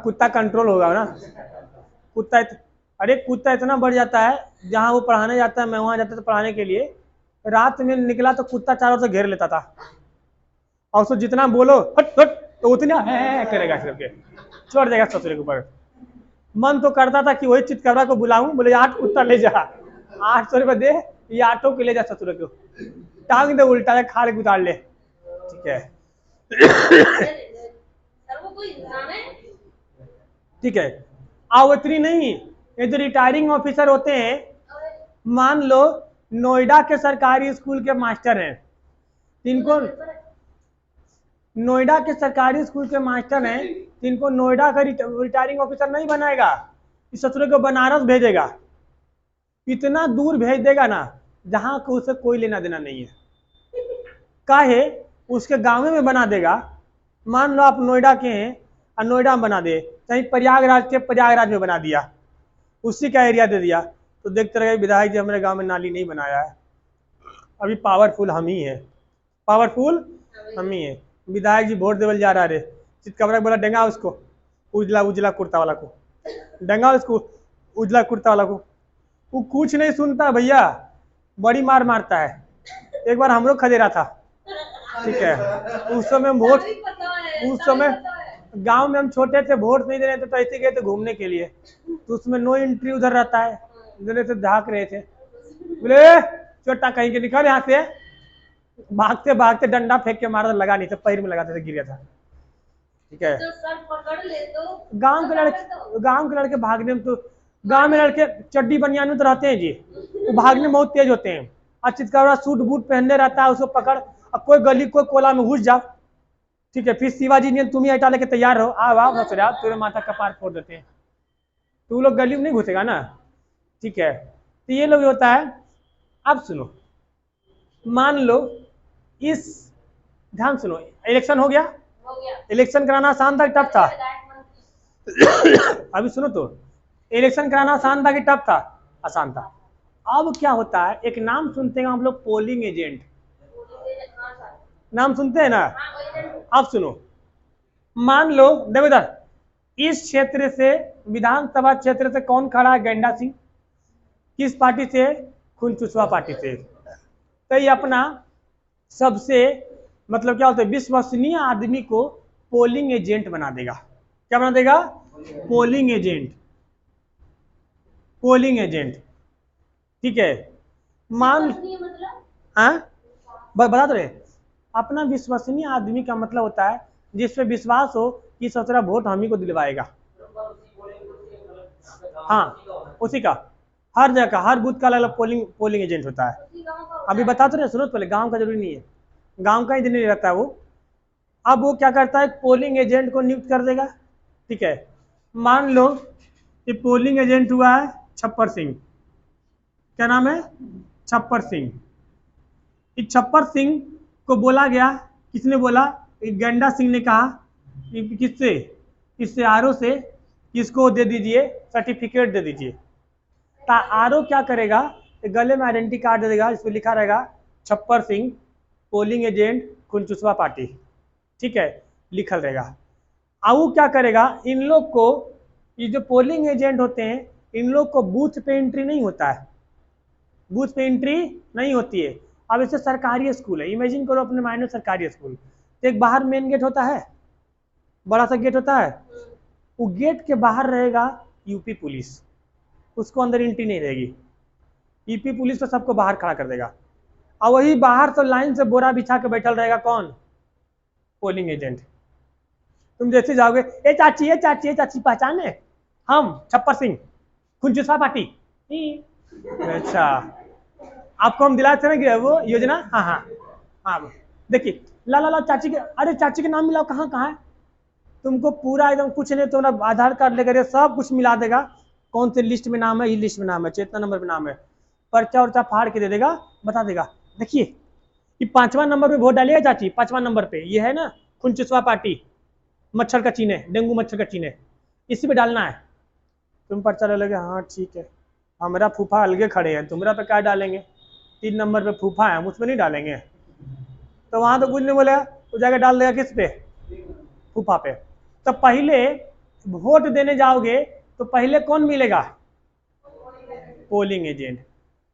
कुत्ता कंट्रोल होगा ना, कुत्ता अरे कुत्ता इतना बढ़ जाता है, जहाँ वो पढ़ाने जाता है, मैं वहां जाता था पढ़ाने के लिए, रात में निकला तो कुत्ता चारों से घेर लेता था, और उसको जितना बोलो हट हट तो उतना है करेगा, सिर्फ छोड़ देगा ससुरे के ऊपर। मन तो करता था कि वही चितकबरा को बुलाऊं, बोले 8 कुत्ता ले जा, 800 रुपये दे, ये 8 के ले जा ससुरे को, टांग दे उल्टा खाल के उतार ले। ठीक है। ठीक है। आवतरी नहीं, ये जो रिटायरिंग ऑफिसर होते हैं, मान लो नोएडा के सरकारी स्कूल के मास्टर हैं, जिनको नोएडा के सरकारी स्कूल के मास्टर हैं, जिनको नोएडा का रिटायरिंग ऑफिसर नहीं बनाएगा, इस ससुरे को बनारस भेजेगा, इतना दूर भेज देगा ना जहां को उसे कोई लेना देना नहीं है, काहे उसके गांव में बना देगा। मान लो आप नोएडा के हैं और नोएडा में बना दे, कहीं प्रयागराज के प्रयागराज में बना दिया, उसी का एरिया दे दिया, तो देखते रहे विधायक जी हमारे गांव में नाली नहीं बनाया है, अभी पावरफुल हम ही है, पावरफुल हम ही है। विधायक जी वोट देवल जा रहा है, चितकबरा बोला डेंगा उसको, उजला उजला कुर्ता वाला को डेंगा, उसको उजला कुर्ता वाला को, वो कुछ नहीं सुनता भैया, बड़ी मार मारता है। एक बार हम लोग खदेरा था। ठीक है। उस समय वोट, उस समय गांव में हम छोटे थे, वोट नहीं दे रहे थे, तो ऐसे गए थे घूमने के लिए, तो उसमें नो एंट्री उधर रहता है, उधर से झाँक रहे थे, बोले छोटा कहीं के निकल यहाँ से, भागते भागते डंडा फेंक के मारा, लगा नहीं था, पैर में लगाते थे गिर गया था। ठीक है। तो सर पकड़ ले तो गांव के लड़के भागने में तो, गांव में लड़के चड्डी बनियान में तो रहते हैं जी, वो भागने में बहुत तेज होते हैं, और चितकबरा सूट बूट पहनने रहता है, उसको पकड़, और कोई गली कोई कोला में घुस जाओ। ठीक है। फिर शिवाजी ने तुम ही हटा लेके तैयार रहो, आओ नसरा तेरे माथा कपार फोड़ देते हैं, तो वो लोग गली में नहीं घुसेगा ना। ठीक है। तो ये लोग होता है। अब सुनो, मान लो इस, ध्यान सुनो, इलेक्शन हो गया, इलेक्शन कराना आसान था कि टफ था? अभी सुनो तो, इलेक्शन कराना आसान था कि टफ था? आसान था। अब क्या होता है, एक नाम सुनते हैं आप लोग, पोलिंग एजेंट, नाम सुनते हैं ना। अब सुनो, मान लो देखो इधर, इस क्षेत्र से, विधानसभा क्षेत्र से कौन खड़ा है? गैंडा सिंह। किस पार्टी से? खुनचुसवा पार्टी से। तो ये अपना सबसे मतलब क्या होता है, विश्वसनीय आदमी को पोलिंग एजेंट बना देगा। क्या बना देगा? Polling agent, polling agent. ठीक है। मान, हाँ बता दो रहे, अपना विश्वसनीय आदमी का मतलब होता है जिस पे विश्वास हो कि ससुरा वोट हम ही को दिलवाएगा। हाँ उसी का, हर जगह का, हर बूथ का अलग अलग पोलिंग एजेंट होता है। अभी बता तो रहे, सुनो पहले, गांव का जरूरी नहीं है, गांव का इंजीनियर रहता है वो। अब वो क्या करता है, पोलिंग एजेंट को नियुक्त कर देगा। ठीक है। मान लो कि पोलिंग एजेंट हुआ है छप्पर सिंह, क्या नाम है? छप्पर सिंह। इस छप्पर सिंह को बोला गया, किसने बोला? गंडा सिंह ने कहा कि किससे? इससे आरओ से किसको दे दीजिए, सर्टिफिकेट दे दीजिए। आरओ क्या करेगा? गले में आइडेंटिटी कार्ड दे देगा, इसमें लिखा रहेगा छप्पर सिंह पोलिंग एजेंट खुनचुसवा पार्टी, ठीक है, लिखल रहेगा। अब वो क्या करेगा? इन लोग को, ये जो पोलिंग एजेंट होते हैं, इन लोग को बूथ पे एंट्री नहीं होता है, बूथ पे एंट्री नहीं होती है। अब इसे सरकारी स्कूल है, इमेजिन करो अपने माइंड में सरकारी स्कूल, तो एक बाहर मेन गेट होता है, बड़ा सा गेट होता है, वो गेट के बाहर रहेगा यूपी पुलिस, उसको अंदर एंट्री नहीं रहेगी। यूपी पुलिस तो सबको बाहर खड़ा कर देगा, और वही बाहर तो लाइन से बोरा बिछा के बैठल रहेगा कौन? Polling agent. तुम जैसे जाओगे, ए चाची, ए चाची, ए चाची, पहचाने? हम छप्पर सिंह खुनचुसवा पार्टी। अच्छा, आपको हम दिलाए थे ना कि वो योजना? हाँ हाँ हाँ, देखिए ला ला ला चाची के, अरे चाची के नाम मिलाओ, कहाँ कहाँ है? तुमको पूरा एकदम कुछ नहीं, तुम्हारा आधार कार्ड लेकर सब कुछ मिला देगा, कौन से लिस्ट में नाम है, ये लिस्ट में नाम है, चेतना नंबर पे नाम है, पर्चा उर्चा फाड़ के दे देगा, बता देगा देखिए ये 5वां नंबर पे वोट डालिएगा चाची, 5वां नंबर पे ये है ना खुनचुसवा पार्टी, मच्छर का चीन है, डेंगू मच्छर का चीन है, इसी पे डालना है। तुम पर्चा ले लोगे, हाँ ठीक है, हमारा फूफा अलगे खड़े हैं, तुम्हारा पे क्या डालेंगे? 3 नंबर पे फूफा है, उसमें नहीं डालेंगे। तो वहां तो कुछ नहीं बोलेगा, वो जाकर डाल देगा किस पे? फूफा पे। तो पहले वोट देने जाओगे तो पहले कौन मिलेगा? Polling agent.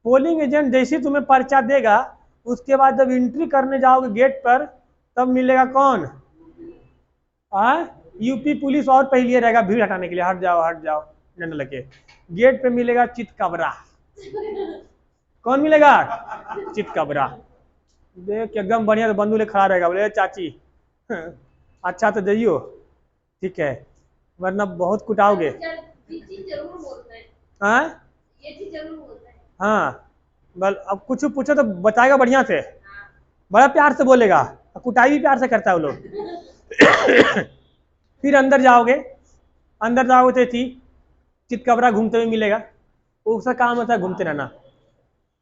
पोलिंग एजेंट जैसे तुम्हें पर्चा देगा, उसके बाद जब एंट्री करने जाओगे गेट पर, तब मिलेगा कौन? यूपी पुलिस, और पहले रहेगा भीड़ हटाने के लिए, हट जाओ डंडा लगे। गेट पे मिलेगा चितकबरा। कौन मिलेगा? चितकबरा। देख एकदम बढ़िया, तो बंदूक ले खड़ा रहेगा, बोले चाची अच्छा तो जाइयो, ठीक है, वरना बहुत कुटाओगे। ये चीज जरूर बोलता है, हाँ ये चीज जरूर बोलता है। हाँ, बल अब कुछ पूछो तो बताएगा बढ़िया से, बड़ा प्यार से बोलेगा, कुटाई भी प्यार से करता है वो लोग। फिर अंदर जाओगे तो थी चितकबरा घूमते हुए मिलेगा, उसका काम होता है घूमते रहना।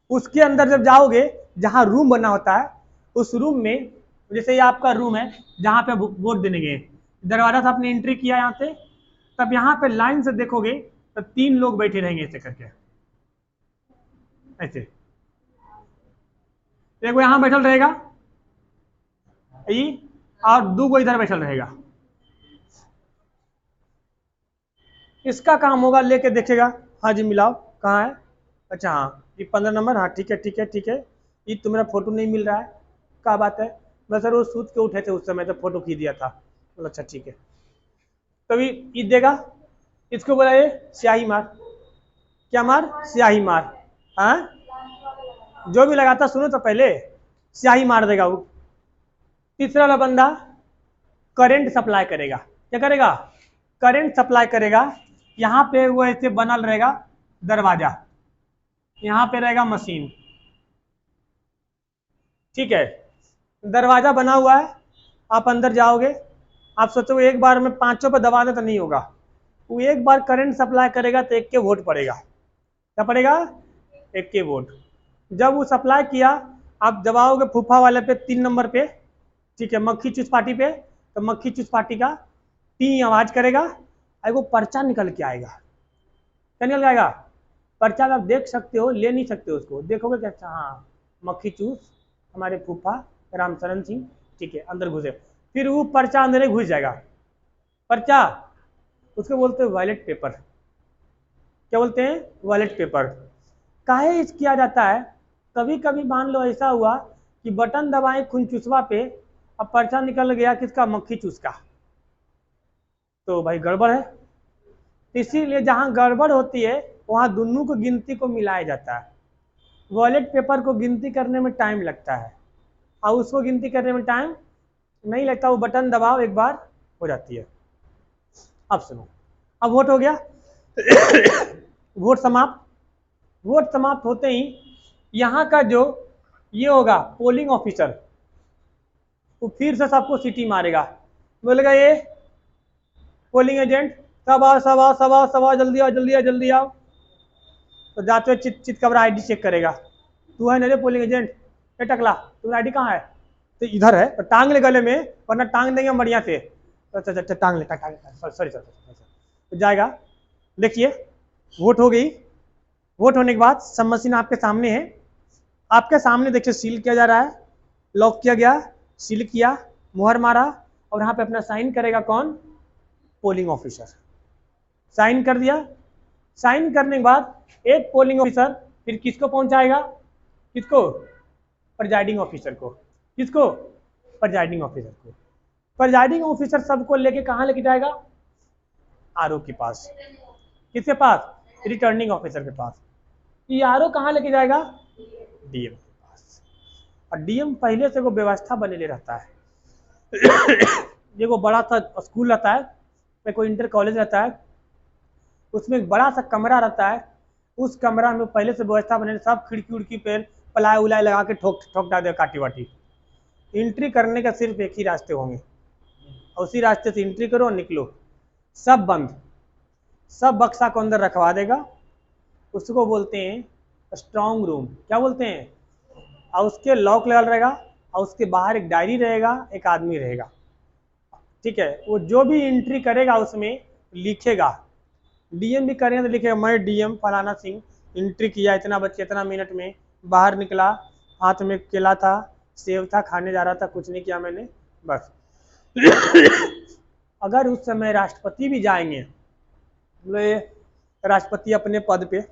उसके अंदर जब जाओगे, जहाँ रूम बना होता है, उस रूम में, जैसे ये आपका रूम है जहाँ पे वोट देने गए, दरवाजा से आपने एंट्री किया यहाँ से, तब यहाँ पे लाइन से देखोगे तो 3 लोग बैठे रहेंगे ऐसे करके, ऐसे। एक यहाँ बैठल रहेगा और 2 इधर बैठल रहेगा। इसका काम होगा लेके देखेगा, हाँ जी मिलाओ, कहाँ है? अच्छा हाँ ये 15 नंबर, हाँ ठीक है ठीक है ठीक है, ये तुम्हारा फोटो नहीं मिल रहा है, क्या बात है? बस सर वो सूत के उठे थे उस समय, तो फोटो खींच दिया था। बोला अच्छा ठीक है, तभी ये देगा, इसको बोला ये स्याही मार। क्या मार? स्याही मार। हाँ जो भी लगाता, सुनो तो पहले, स्याही मार देगा वो। तीसरा वाला बंदा करंट सप्लाई करेगा। क्या करेगा? करंट सप्लाई करेगा। यहाँ पे वो ऐसे बनल रहेगा दरवाजा, यहाँ पे रहेगा मशीन, ठीक है, दरवाजा बना हुआ है। आप अंदर जाओगे, आप सोचोगे एक बार में 500 पे दबा दे तो नहीं होगा, वो एक बार करंट सप्लाई करेगा तो 1 के वोट पड़ेगा। क्या पड़ेगा? 1 के वोट। जब वो सप्लाई किया, आप दबाओगे फूफा वाले पे 3 नंबर पे, ठीक है, मक्खी चूस पार्टी पे, तो मक्खी चूस पार्टी का 3 आवाज करेगा, वो पर्चा निकल के आएगा। क्या निकल आएगा? पर्चा आप देख सकते हो, ले नहीं सकते उसको, देखोगे क्या? अच्छा हाँ मक्खी चूस हमारे फूफा रामचरण सिंह, ठीक है, अंदर घुसे, फिर वो पर्चा अंदर घुस जाएगा। पर्चा उसको बोलते हैं वॉलेट पेपर। क्या बोलते हैं? Wallet paper. काहे किया जाता है? कभी कभी मान लो ऐसा हुआ कि बटन दबाए खुनचुसवा पे, अब पर्चा निकल गया किसका? मक्खी चूस का, तो भाई गड़बड़ है। इसीलिए जहां गड़बड़ होती है वहां दोनों को गिनती को मिलाया जाता है। वॉलेट पेपर को गिनती करने में टाइम लगता है, और उसको गिनती करने में टाइम नहीं लगता, वो बटन दबाओ एक बार हो जाती है। अब सुनो, अब वोट हो गया। वोट समाप्त। वोट समाप्त होते ही यहाँ का जो ये होगा पोलिंग ऑफिसर, वो फिर से सबको सीटी मारेगा, बोलेगा ये पोलिंग एजेंट सब आओ सब आओ सब आओ सब आओ, जल्दी आओ जल्दी आओ जल्दी आओ। तो जाते हुए चितकबरा आईडी चेक करेगा, तू है नरे पोलिंग एजेंट, ये टकला तुम्हारा आईडी कहाँ है? तो इधर है, तो टांग ले गले में, वरना टांग देंगे हम बढ़िया से। अच्छा टांग ले, सॉरी तो जाएगा। देखिए वोट हो गई, वोट होने के बाद सब मशीन आपके सामने है, आपके सामने देखिए सील किया जा रहा है, लॉक किया गया, सील किया, मुहर मारा, और यहाँ पे अपना साइन करेगा कौन? Polling officer. साइन कर दिया, साइन करने के बाद एक पोलिंग ऑफिसर फिर किसको पहुंचाएगा? किसको? प्रिजाइडिंग ऑफिसर को। किसको? प्रिजाइडिंग ऑफिसर को। प्रिजाइडिंग ऑफिसर सबको लेके कहाँ लेके जाएगा? आरओ के पास। किसके पास? रिटर्निंग ऑफिसर के पास। ये आरओ कहाँ लेके जाएगा? डीएम के पास। और डीएम पहले से वो व्यवस्था बने ले रहता है। ये वो बड़ा सा स्कूल रहता है, कोई इंटर कॉलेज रहता है, उसमें एक बड़ा सा कमरा रहता है, उस कमरा में पहले से व्यवस्था बने, सब खिड़की उड़की पे प्लाई उलाई लगा के ठोक डाल दे काटी वाटी। एंट्री करने का सिर्फ एक ही रास्ते होंगे, और उसी रास्ते से एंट्री करो और निकलो। सब बंद, सब बक्सा को अंदर रखवा देगा, उसको बोलते हैं स्ट्रांग रूम। क्या बोलते हैं? और उसके लॉक लगा रहेगा, और उसके बाहर एक डायरी रहेगा, एक आदमी रहेगा, ठीक है। वो जो भी एंट्री करेगा उसमें लिखेगा, डीएम भी करेंगे तो लिखेगा मैं डीएम फलाना सिंह एंट्री किया, इतना बच्चे इतना मिनट में, बाहर निकला, हाथ में केला था, सेब था, खाने जा रहा था, कुछ नहीं किया मैंने, बस। अगर उस समय राष्ट्रपति भी जाएंगे, बोले राष्ट्रपति अपने पद पे,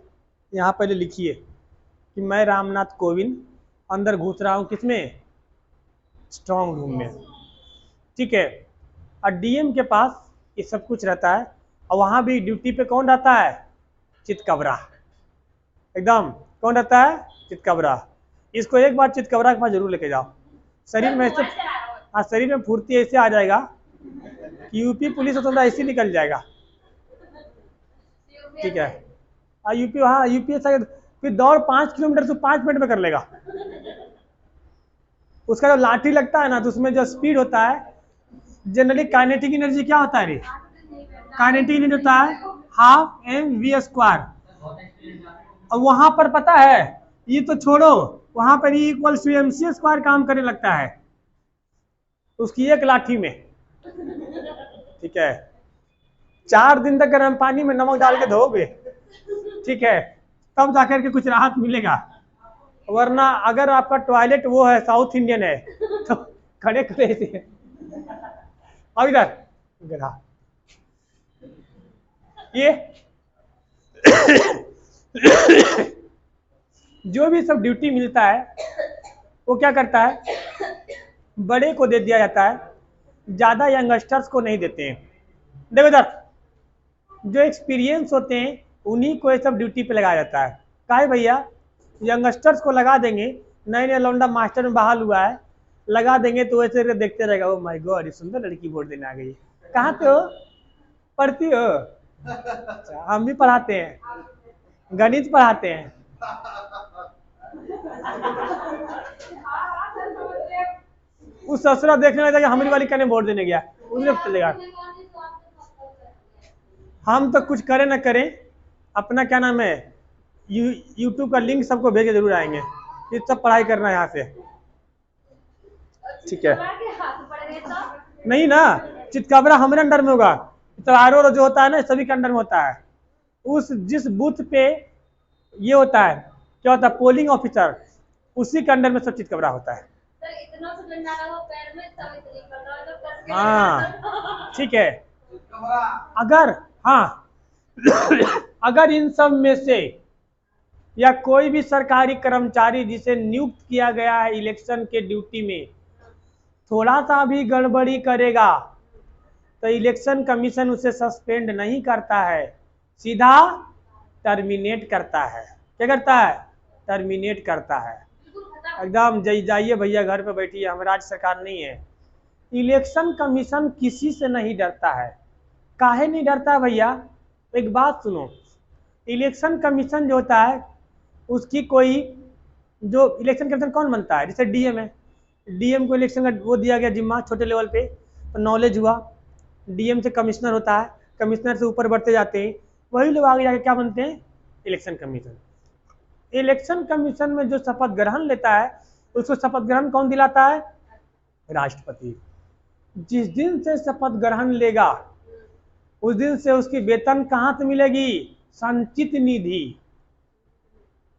यहाँ पहले लिखिए कि मैं रामनाथ कोविंद अंदर घुस रहा हूँ, किसमें? स्ट्रांग रूम में, ठीक है। और डीएम के पास ये सब कुछ रहता है, और वहाँ भी ड्यूटी पे कौन रहता है? चितकबरा। एकदम कौन रहता है? चितकबरा। इसको एक बार चितकबरा के पास जरूर लेके जाओ, शरीर में ऐसे, हाँ शरीर में फुर्ती ऐसे आ जाएगा कि यूपी पुलिस तो ऐसे निकल जाएगा, ठीक है। और यूपी, हाँ यूपी फिर दौड़ 5 किलोमीटर से 5 मिनट में कर लेगा। उसका जब लाठी लगता है ना, तो उसमें जो स्पीड होता है, जनरली काइनेटिक एनर्जी क्या होता है रे? काइनेटिक एनर्जी होता है ½ mv²। और वहां पर पता है, ये तो छोड़ो, वहां पर E = mc² काम करने लगता है उसकी एक लाठी में, ठीक है। 4 दिन तक गर्म पानी में नमक डाल के धोगे, ठीक है, तब जाकर के कुछ राहत मिलेगा, वरना अगर आपका टॉयलेट वो है साउथ इंडियन है तो खड़े खड़े से। अब इधर ये जो भी सब ड्यूटी मिलता है वो क्या करता है? बड़े को दे दिया जाता है, ज्यादा यंगस्टर्स को नहीं देते हैं। देखो इधर, जो एक्सपीरियंस होते हैं उन्हीं को ये सब ड्यूटी पे लगाया जाता है। काहे भैया? यंगस्टर्स को लगा देंगे, नए नए लौंडा मास्टर में बहाल हुआ है, लगा देंगे तो वैसे देखते रहेगा, ओ माय गॉड ये सुंदर लड़की वोट देने आ गई है। कहाँ पे हो? पढ़ती हो? अच्छा, हम भी पढ़ाते हैं, गणित पढ़ाते हैं। उस ससुरा देखने लगा कि हमारी वाली कहने वोट देने गया, उधर चलेगा। हम तो कुछ करें ना करें, अपना क्या नाम है, यूट्यूब का लिंक सबको भेज के जरूर आएंगे, ये सब पढ़ाई करना है यहाँ से, ठीक है। नहीं ना, चितकबरा हमारे अंडर में होगा, तो आरओ जो होता है ना सभी के अंडर में होता है। उस जिस बूथ पे ये होता है, क्या होता है, पोलिंग ऑफिसर, उसी के अंडर में सब चितकबरा होता है। हाँ ठीक है। अगर, हाँ अगर इन सब में से या कोई भी सरकारी कर्मचारी जिसे नियुक्त किया गया है इलेक्शन के ड्यूटी में थोड़ा सा भी गड़बड़ी करेगा तो इलेक्शन कमीशन उसे सस्पेंड नहीं करता है, सीधा टर्मिनेट करता है। क्या करता है? टर्मिनेट करता है। एकदम जाइए भैया घर पे बैठिए, हम राज्य सरकार नहीं है। इलेक्शन कमीशन किसी से नहीं डरता है। काहे नहीं डरता है भैया? एक बात सुनो, इलेक्शन कमीशन जो होता है उसकी कोई, जो इलेक्शन कमीशन कौन बनता है? जैसे डीएम है, डीएम को इलेक्शन का वो दिया गया जिम्मा छोटे लेवल पे, तो नॉलेज हुआ, डीएम से कमिश्नर होता है, कमिश्नर से ऊपर बढ़ते जाते हैं, वही लोग आगे जाके क्या बनते हैं? Election commission. इलेक्शन कमीशन में जो शपथ ग्रहण लेता है उसको शपथ ग्रहण कौन दिलाता है? राष्ट्रपति। जिस दिन से शपथ ग्रहण लेगा उस दिन से उसकी वेतन कहां से मिलेगी? संचित निधि।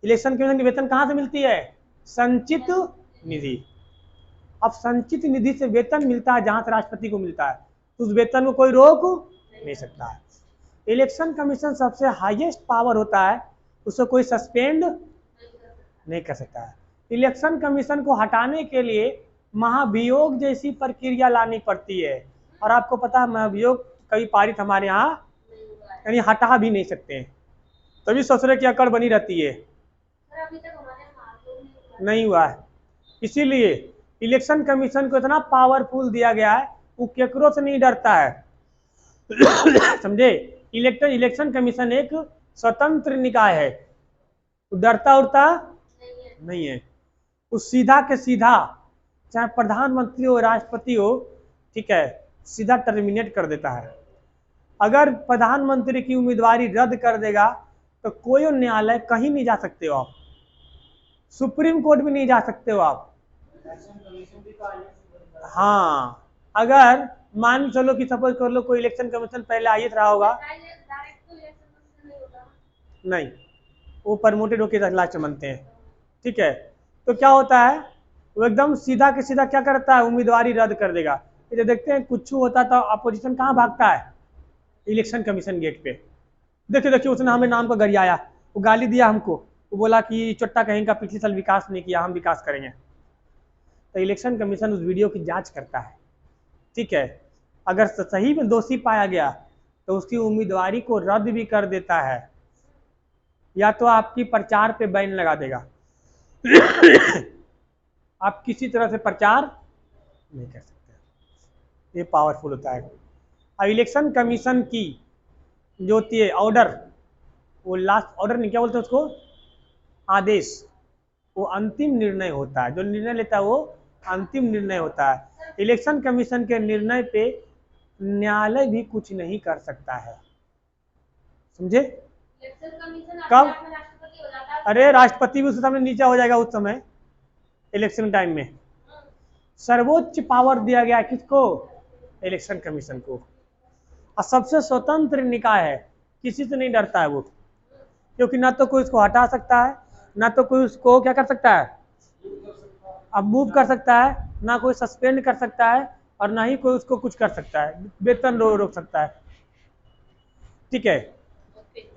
इलेक्शन कमीशन की वेतन कहां से मिलती है? संचित निधि। अब संचित निधि से वेतन मिलता है जहां से राष्ट्रपति को मिलता है, तो उस वेतन को कोई रोक नहीं सकता है। इलेक्शन कमीशन सबसे हाईएस्ट पावर होता है, उसको कोई सस्पेंड नहीं कर सकता है। इलेक्शन कमीशन को हटाने के लिए महाभियोग जैसी प्रक्रिया लानी पड़ती है, और आपको पता है महाभियोग कई पारित हमारे यहाँ यानी हटा भी नहीं सकते हैं, तभी ससुरे की अकड़ बनी रहती है। सर अभी तक हमारे यहाँ महाभियोग नहीं हुआ है, इसीलिए इलेक्शन कमीशन को इतना पावरफुल दिया गया है, वो केकरो से नहीं डरता है। समझे? इलेक्शन कमीशन एक स्वतंत्र निकाय है, वो डरता उड़ता नहीं है। वो सीधा के सीधा चाहे प्रधानमंत्री हो राष्ट्रपति हो, ठीक है, सीधा टर्मिनेट कर देता है। अगर प्रधानमंत्री की उम्मीदवारी रद्द कर देगा तो कोई न्यायालय कहीं नहीं जा सकते हो आप, सुप्रीम कोर्ट भी नहीं जा सकते हो आप। हाँ, अगर मान चलो कि सपोज कर लो कोई इलेक्शन कमीशन पहले आईएएस रहा होगा, डायरेक्ट तो इलेक्शन कमीशन नहीं होता। नहीं, वो प्रमोटेड होकर लास्ट में बनते हैं, ठीक है। तो क्या होता है, वो एकदम सीधा के सीधा क्या करता है, उम्मीदवारी रद्द कर देगा। ये देखते हैं कुछ होता तो अपोजिशन कहाँ भागता है? इलेक्शन कमीशन गेट पे। देखिए देखिए उसने हमें नाम का गरियाया, वो गाली दिया हमको, वो बोला कि चोट्टा कहीं का पिछले साल विकास नहीं किया, हम विकास करेंगे। तो इलेक्शन कमीशन उस वीडियो की जांच करता है, ठीक है। अगर सही में दोषी पाया गया तो उसकी उम्मीदवारी को रद्द भी कर देता है, या तो आपकी प्रचार पे बैन लगा देगा। आप किसी तरह से प्रचार नहीं कर सकते, ये पावरफुल होता है। अब इलेक्शन कमीशन की जो होती है ऑर्डर, वो लास्ट ऑर्डर नहीं, क्या बोलते हैं उसको, आदेश, वो अंतिम निर्णय होता है। जो निर्णय लेता है वो अंतिम निर्णय होता है। इलेक्शन कमीशन के निर्णय पे न्यायालय भी कुछ नहीं कर सकता है, समझे? इलेक्शन कमीशन कब? अपने आप में राष्ट्रपति हो जाता है। अरे राष्ट्रपति भी उसके सामने नीचा हो जाएगा उस समय, इलेक्शन टाइम में। सर्वोच्च पावर दिया गया है किसको? इलेक्शन कमीशन को, और सबसे स्वतंत्र निकाय है, किसी से नहीं डरता है वो, क्योंकि ना तो कोई उसको हटा सकता है, ना तो कोई उसको क्या कर सकता है, अब मूव कर सकता है, ना कोई सस्पेंड कर सकता है, और ना ही कोई उसको कुछ कर सकता है, वेतन रोक सकता है, ठीक है।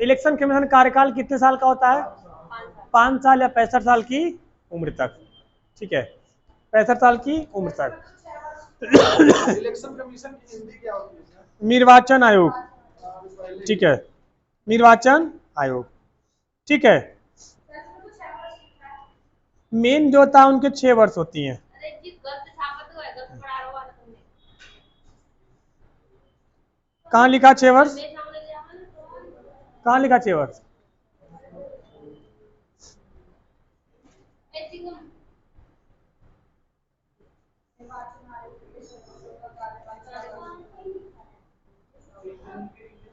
इलेक्शन कमीशन कार्यकाल कितने साल का होता है? 5 साल या 65 साल की उम्र तक, ठीक है, 65 साल की उम्र तक। इलेक्शन कमीशन की हिंदी क्या होती है? निर्वाचन आयोग, ठीक है, निर्वाचन आयोग, ठीक है। मेन जो होता है उनके 6 वर्ष होती हैं। अरे जी गलत छापत हुआ है, गलत पढ़ा रहा हुआ है तुमने। कहाँ लिखा 6 वर्ष? मेरे सामने ले आओ ना। कहाँ लिखा 6 वर्ष? ए चिकन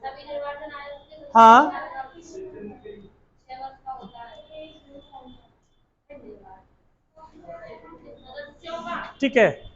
सभी निर्वाचन आयोग के हाँ 6 वर्ष का होता है। ठीक है।